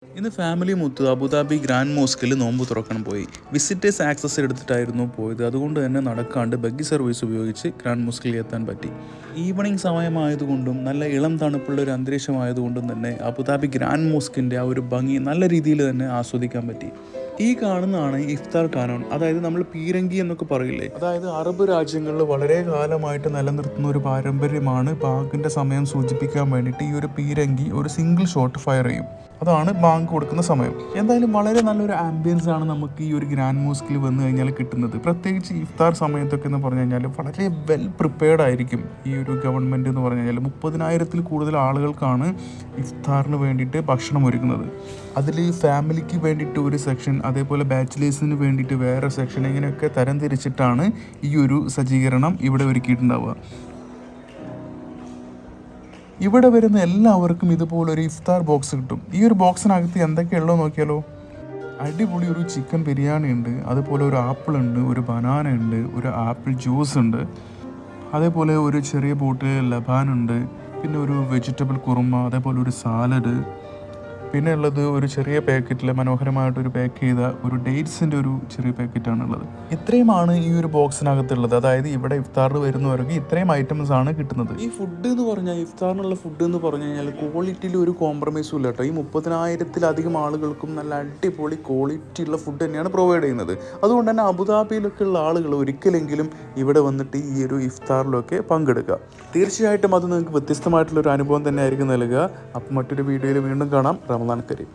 ഇന്ന് family മൊത്ത് Abu Dhabi grand മോസ്കിൽ നോമ്പ് തുറക്കണം പോയി. വിസിറ്റേഴ്സ് ആക്സസ് എടുത്തിട്ടായിരുന്നു പോയത്. അതുകൊണ്ട് തന്നെ നടക്കാണ്ട് ബഗ്ഗി സർവീസ് ഉപയോഗിച്ച് ഗ്രാൻഡ് മോസ്കിൽ എത്താൻ പറ്റി. ഈവനിങ് സമയമായതുകൊണ്ടും നല്ല ഇളം തണുപ്പുള്ള ഒരു അന്തരീക്ഷമായതുകൊണ്ടും തന്നെ അബുദാബി ഗ്രാൻഡ് മോസ്കിൻ്റെ ആ ഒരു ഭംഗി നല്ല രീതിയിൽ തന്നെ ആസ്വദിക്കാൻ പറ്റി. ഈ കാണുന്നതാണ് ഇഫ്താർ കാനോൻ, അതായത് നമ്മൾ പീരങ്കി എന്നൊക്കെ പറയില്ലേ, അതായത് അറബ് രാജ്യങ്ങളിൽ വളരെ കാലമായിട്ട് നിലനിർത്തുന്ന ഒരു പാരമ്പര്യമാണ്. ബാങ്കിൻ്റെ സമയം സൂചിപ്പിക്കാൻ വേണ്ടിയിട്ട് ഈ ഒരു പീരങ്കി ഒരു സിംഗിൾ ഷോട്ട് ഫയർ ചെയ്യും. അതാണ് ബാങ്ക് കൊടുക്കുന്ന സമയം. എന്തായാലും വളരെ നല്ലൊരു ആംബിയൻസ് ആണ് നമുക്ക് ഈ ഒരു ഗ്രാൻഡ് മോസ്കിൽ വന്നു കഴിഞ്ഞാൽ കിട്ടുന്നത്. പ്രത്യേകിച്ച് ഇഫ്താർ സമയത്തൊക്കെ എന്ന് പറഞ്ഞു കഴിഞ്ഞാൽ വളരെ വെൽ പ്രിപ്പയർഡ് ആയിരിക്കും ഈ ഒരു ഗവൺമെൻറ് എന്ന് പറഞ്ഞു കഴിഞ്ഞാൽ. 30,000-ൽ കൂടുതൽ ആളുകൾക്കാണ് ഇഫ്താറിന് വേണ്ടിയിട്ട് ഭക്ഷണം ഒരുക്കുന്നത്. അതിൽ ഫാമിലിക്ക് വേണ്ടിയിട്ട് ഒരു സെക്ഷൻ, അതേപോലെ ബാച്ചിലേഴ്സിന് വേണ്ടിയിട്ട് വേറെ സെക്ഷൻ, ഇങ്ങനെയൊക്കെ തരംതിരിച്ചിട്ടാണ് ഈ ഒരു സജ്ജീകരണം ഇവിടെ ഒരുക്കിയിട്ടുണ്ടാവുക. ഇവിടെ വരുന്ന എല്ലാവർക്കും ഇതുപോലൊരു ഇഫ്താർ ബോക്സ് കിട്ടും. ഈ ഒരു ബോക്സിനകത്ത് എന്തൊക്കെയുള്ളോ നോക്കിയാലോ. അടിപൊളി ഒരു ചിക്കൻ ബിരിയാണി ഉണ്ട്, അതുപോലെ ഒരു ആപ്പിൾ ഉണ്ട്, ഒരു ബനാന ഉണ്ട്, ഒരു ആപ്പിൾ ജ്യൂസ് ഉണ്ട്, അതേപോലെ ഒരു ചെറിയ ബോട്ടിൽ ലബാനുണ്ട്, പിന്നെ ഒരു വെജിറ്റബിൾ കുറുമ, അതേപോലെ ഒരു സാലഡ്, പിന്നെ ഉള്ളത് ഒരു ചെറിയ പാക്കറ്റിൽ മനോഹരമായിട്ടൊരു പാക്ക് ചെയ്ത ഒരു ഡേറ്റ്സിൻ്റെ ഒരു ചെറിയ പാക്കറ്റാണുള്ളത്. ഇത്രയുമാണ് ഈ ഒരു ബോക്സിനകത്തുള്ളത്. അതായത് ഇവിടെ ഇഫ്താറിന് വരുന്നവർക്ക് ഇത്രയും ഐറ്റംസ് ആണ് കിട്ടുന്നത്. ഈ ഫുഡ് എന്ന് പറഞ്ഞാൽ, ഇഫ്താറിനുള്ള ഫുഡ് എന്ന് പറഞ്ഞു കഴിഞ്ഞാൽ ക്വാളിറ്റിയിൽ ഒരു കോംപ്രമൈസും ഇല്ല കേട്ടോ. ഈ 30,000-ലധികം ആളുകൾക്കും നല്ല അടിപൊളി ക്വാളിറ്റി ഉള്ള ഫുഡ് തന്നെയാണ് പ്രൊവൈഡ് ചെയ്യുന്നത്. അതുകൊണ്ട് തന്നെ അബുദാബിയിലൊക്കെ ഉള്ള ആളുകൾ ഒരിക്കലെങ്കിലും ഇവിടെ വന്നിട്ട് ഈ ഒരു ഇഫ്താറിലൊക്കെ പങ്കെടുക്കുക. തീർച്ചയായിട്ടും അത് നിങ്ങൾക്ക് വ്യത്യസ്തമായിട്ടുള്ളൊരു അനുഭവം തന്നെ ആയിരിക്കും നൽകുക. അപ്പം മറ്റൊരു വീഡിയോയിൽ വീണ്ടും കാണാം. റമദാൻ കരീം.